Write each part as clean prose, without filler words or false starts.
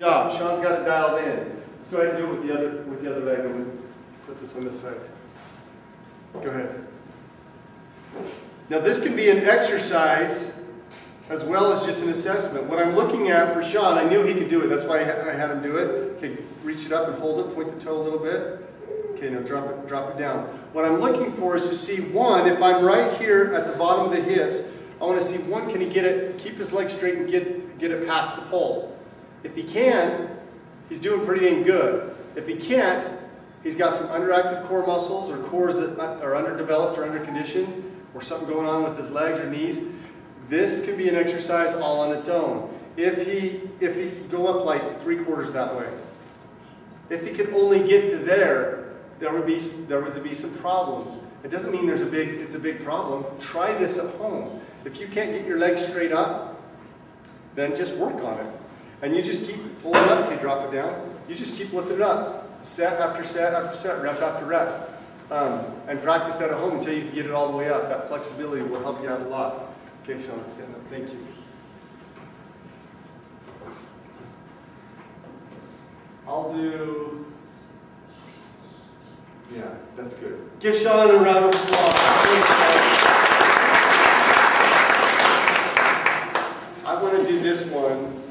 job. Sean's got it dialed in. Let's go ahead and do it with the other leg. I'm going to put this on this side. Go ahead. Now this could be an exercise as well as just an assessment. What I'm looking at for Sean, I knew he could do it. That's why I had him do it. Okay, reach it up and hold it. Point the toe a little bit. Okay, now drop it down. What I'm looking for is to see, one, if I'm right here at the bottom of the hips, I want to see, one, can he get it, keep his leg straight and get it past the pole. If he can, he's doing pretty dang good. If he can't, he's got some underactive core muscles or cores that are underdeveloped or underconditioned, or something going on with his legs or knees. This could be an exercise all on its own. If he go up like 3/4 that way, if he could only get to there would be some problems. It doesn't mean it's a big problem. Try this at home. If you can't get your legs straight up, then just work on it. And you just keep pulling it up. Okay, drop it down. You just keep lifting it up. Set after set after set, rep after rep. And practice that at home until you can get it all the way up. That flexibility will help you out a lot. Okay, Sean, stand up. Thank you. I'll do... Yeah, that's good. Give Sean a round of applause. I want to do this one.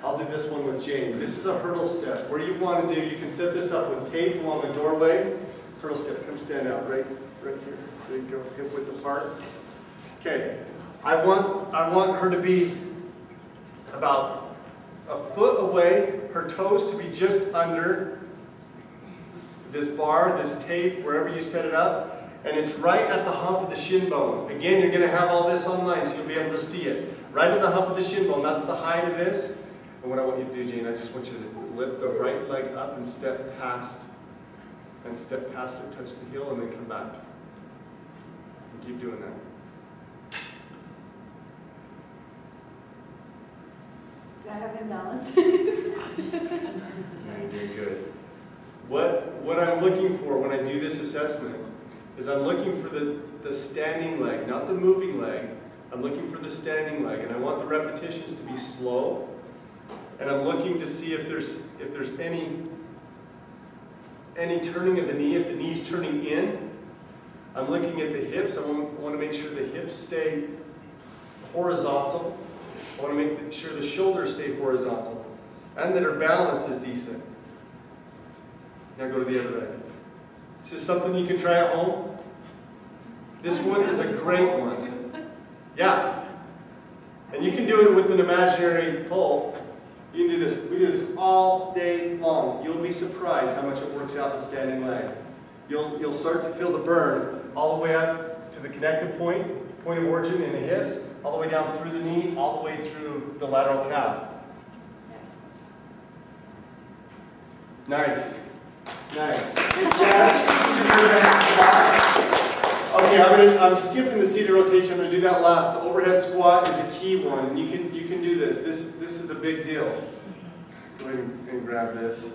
I'll do this one with Jane. This is a hurdle step. Where you want to do, you can set this up with tape along the doorway. Hurdle step, come stand out right here. There you go, hip width apart. Okay, I want her to be about a foot away, her toes to be just under this bar, this tape, wherever you set it up, and it's right at the hump of the shin bone. Again, you're going to have all this online, so you'll be able to see it. Right at the hump of the shin bone, that's the height of this. And what I want you to do, Jane, I just want you to lift the right leg up and step past it, touch the heel, and then come back. And keep doing that. Do I have imbalances? You're doing good. What I'm looking for when I do this assessment is I'm looking for the standing leg, not the moving leg. I'm looking for the standing leg, and I want the repetitions to be slow. And I'm looking to see if there's any turning of the knee, if the knee's turning in. I'm looking at the hips. I want to make sure the hips stay horizontal. I want to make sure the shoulders stay horizontal, and that her balance is decent. Now go to the other leg. This is something you can try at home. This one is a great one. Yeah. And you can do it with an imaginary pole. You can do this. We do this all day long. You'll be surprised how much it works out the standing leg. You'll start to feel the burn all the way up to the connective point of origin in the hips, all the way down through the knee, all the way through the lateral calf. Nice. Nice. Okay, I'm skipping the seated rotation. I'm going to do that last. The overhead squat is a key one, and you can do this. This is a big deal. Go ahead and grab this.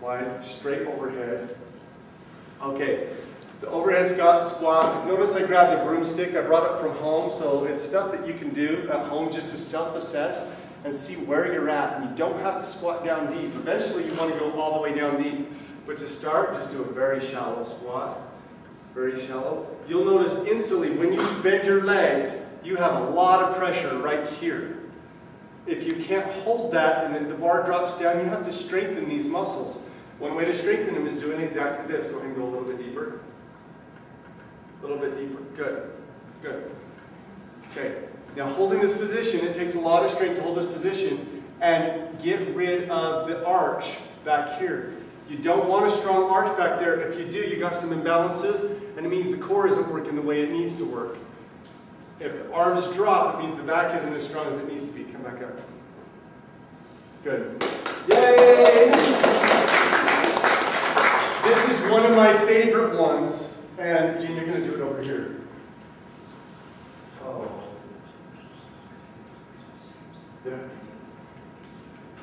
Wide, straight overhead. Okay, the overhead squat. Notice I grabbed a broomstick. I brought it from home, so it's stuff that you can do at home just to self-assess and see where you're at. And you don't have to squat down deep. Eventually, you want to go all the way down deep. But to start, just do a very shallow squat. Very shallow. You'll notice instantly when you bend your legs, you have a lot of pressure right here. If you can't hold that and then the bar drops down, you have to strengthen these muscles. One way to strengthen them is doing exactly this. Go ahead and go a little bit deeper. A little bit deeper. Good. Good. Okay. Now holding this position, it takes a lot of strength to hold this position and get rid of the arch back here. You don't want a strong arch back there. If you do, you got some imbalances, and it means the core isn't working the way it needs to work. If the arms drop, it means the back isn't as strong as it needs to be. Come back up. Good. Yay! This is one of my favorite ones, and Gene, you're going to do it over here. Oh. Yeah.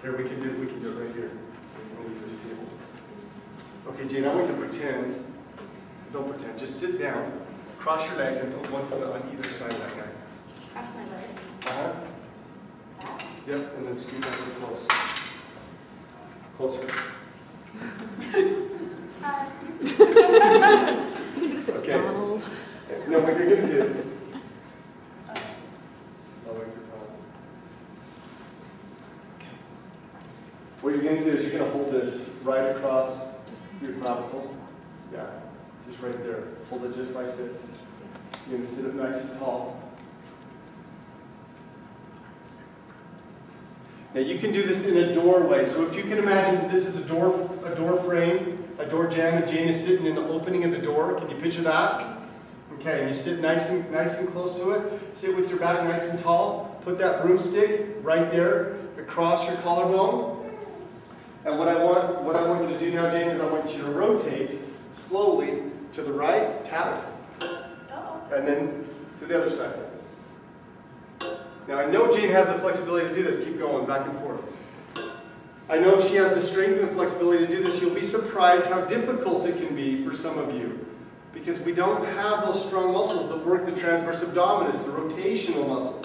Here, we can do it right here. We'll use this table. Okay, Jane, I want you to pretend. Don't pretend. Just sit down, cross your legs, and put one foot on either side of that guy. Cross my legs. Yep, and then scoot nice and close. Closer. Okay. Now what you're going to do is, what you're going to do is you're going to hold this right across your clavicle. Yeah, just right there. Hold it just like this. You're going to sit up nice and tall. Now you can do this in a doorway. So if you can imagine this is a door frame, a door jamb, and Jane is sitting in the opening of the door. Can you picture that? Okay, and you sit nice and close to it. Sit with your back nice and tall. Put that broomstick right there across your collarbone. And what I want you to do now, Jane, is I want you to rotate slowly to the right, tap, and then to the other side. Now I know Jane has the flexibility to do this. Keep going, back and forth. I know she has the strength and the flexibility to do this. You'll be surprised how difficult it can be for some of you, because we don't have those strong muscles that work the transverse abdominis, the rotational muscles.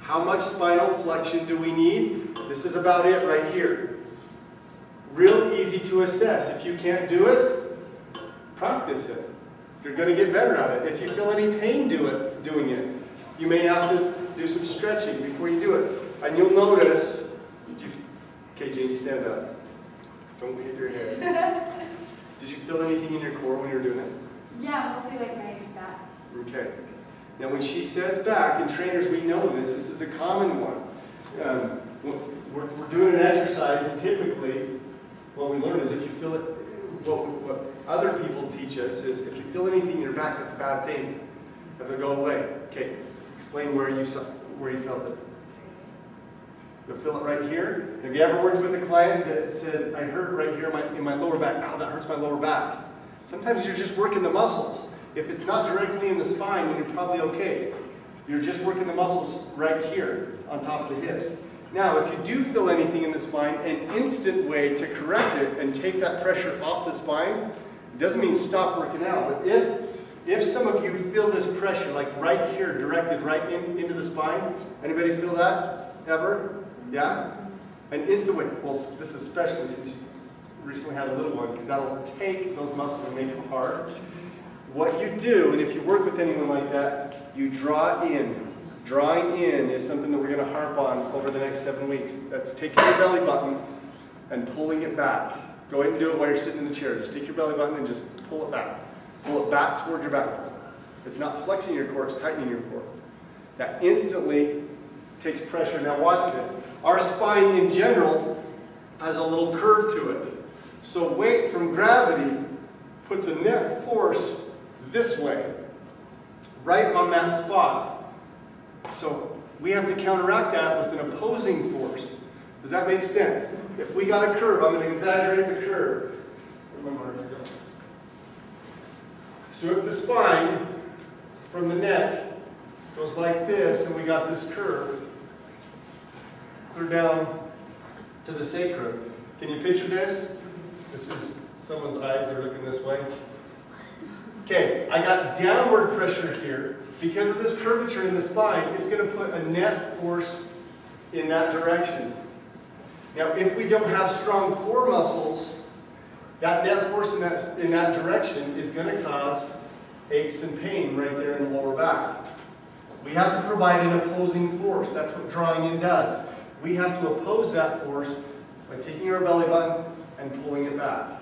How much spinal flexion do we need? This is about it right here. Real easy to assess. If you can't do it, practice it. You're going to get better at it. If you feel any pain doing it, you may have to do some stretching before you do it. And you'll notice, okay, Jane, stand up. Don't hit your head. Did you feel anything in your core when you were doing it? Yeah, mostly like my back. Okay. Now when she says back, and trainers, we know this is a common one. We're doing an exercise, and typically what we learn is if you feel it, what other people teach us is if you feel anything in your back, that's a bad thing. Have it go away. Okay, explain where you felt it. You'll feel it right here. Have you ever worked with a client that says, I hurt right here in my lower back. Ow, that hurts my lower back. Sometimes you're just working the muscles. If it's not directly in the spine, then you're probably okay. You're just working the muscles right here on top of the hips. Now, if you do feel anything in the spine, an instant way to correct it and take that pressure off the spine, it doesn't mean stop working out, but if some of you feel this pressure, like right here, directed right into the spine, anybody feel that ever? Yeah? An instant way, well, this especially since you recently had a little one, because that'll take those muscles and make them hard. What you do, and if you work with anyone like that, you draw in. Drawing in is something that we're going to harp on over the next 7 weeks. That's taking your belly button and pulling it back. Go ahead and do it while you're sitting in the chair. Just take your belly button and just pull it back. Pull it back toward your back. It's not flexing your core, it's tightening your core. That instantly takes pressure. Now watch this. Our spine in general has a little curve to it. So weight from gravity puts a net force this way, right on that spot. So we have to counteract that with an opposing force. Does that make sense? If we got a curve, I'm going to exaggerate the curve. So if the spine from the neck goes like this, and we got this curve, clear down to the sacrum. Can you picture this? This is someone's eyes, they're looking this way. Okay, I got downward pressure here. Because of this curvature in the spine, it's going to put a net force in that direction. Now, if we don't have strong core muscles, that net force in that direction is going to cause aches and pain right there in the lower back. We have to provide an opposing force. That's what drawing in does. We have to oppose that force by taking our belly button and pulling it back.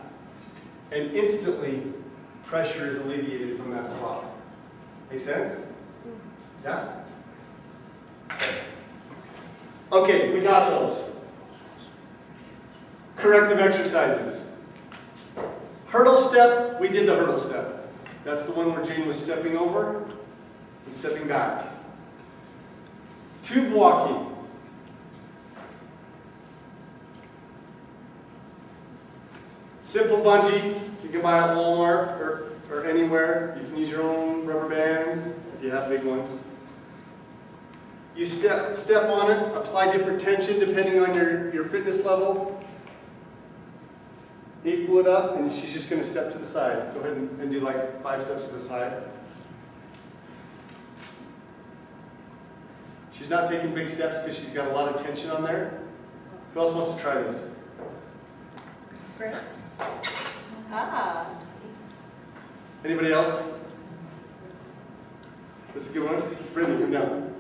And instantly, pressure is alleviated from that spot. Make sense? Yeah? Okay, we got those. Corrective exercises. Hurdle step, we did the hurdle step. That's the one where Jane was stepping over and stepping back. Tube walking. Simple bungee, you can buy at Walmart or anywhere. You can use your own rubber bands if you have big ones. You step on it, apply different tension depending on your fitness level. Equal it up, and she's just going to step to the side. Go ahead and do like 5 steps to the side. She's not taking big steps because she's got a lot of tension on there. Who else wants to try this? Great. Ah. Anybody else? This is a good one. Brittany, come down.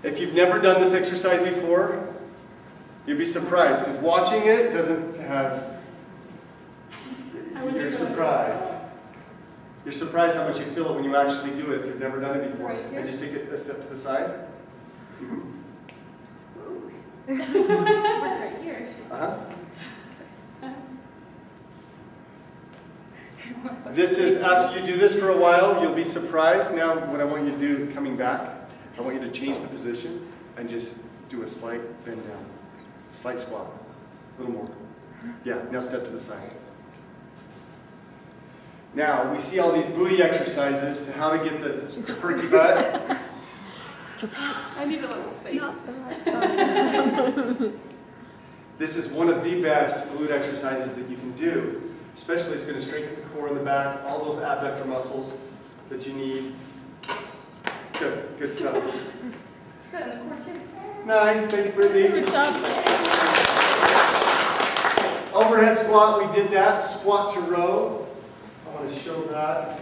If you've never done this exercise before, you'll be surprised because watching it doesn't have. You're surprised. You're surprised how much you feel it when you actually do it if you've never done it before. And just take it a step to the side. What's right here? This is, after you do this for a while, you'll be surprised. Now, what I want you to do coming back, I want you to change the position and just do a slight bend down. Slight squat. A little more. Yeah, now step to the side. Now, we see all these booty exercises to how to get the perky butt. I need a little space. This is one of the best glute exercises that you can do. Especially, it's going to strengthen the core in the back, all those abductor muscles that you need. Good stuff. Good, and the core too. Nice, thanks Brittany. Good job. Overhead squat, we did that. Squat to row. I want to show that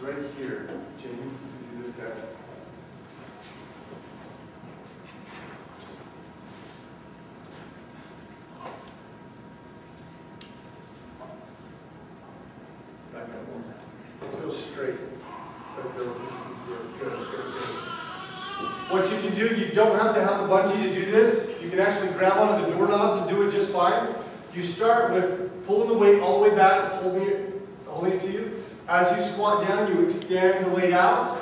right here. Jamie, you do this guy. Back up more. Let's go straight. Let go if you can see it. Good. What you can do, you don't have to have a bungee to do this. You can actually grab onto the doorknobs and do it just fine. You start with pulling the weight all the way back, holding it to you. As you squat down, you extend the weight out,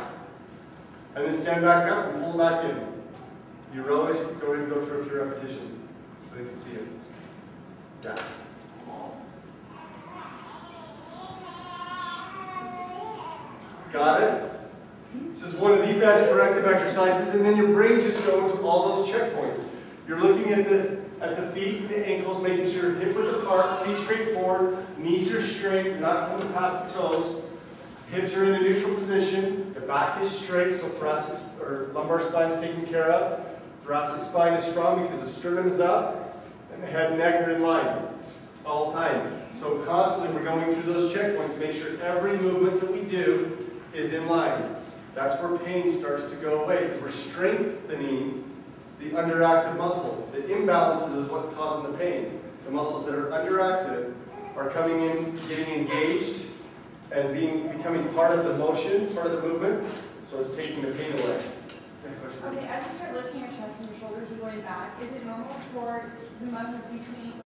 and then stand back up and pull it back in. You row as you go ahead and go through a few repetitions so they can see it. Down. Got it? This is one of the best corrective exercises, and then your brain just goes to all those checkpoints. You're looking at the feet, the ankles, making sure hip width apart, feet straight forward, knees are straight, you're not coming past the toes. Hips are in a neutral position, the back is straight, so thoracic or lumbar spine is taken care of. Thoracic spine is strong because the sternum is up, and the head and neck are in line all the time. So constantly we're going through those checkpoints to make sure every movement that we do is in line. That's where pain starts to go away because we're strengthening the underactive muscles. The imbalances is what's causing the pain. The muscles that are underactive are coming in, getting engaged, and becoming part of the motion, part of the movement, so it's taking the pain away. Okay, as you start lifting your chest and your shoulders and going back, is it normal for the muscles between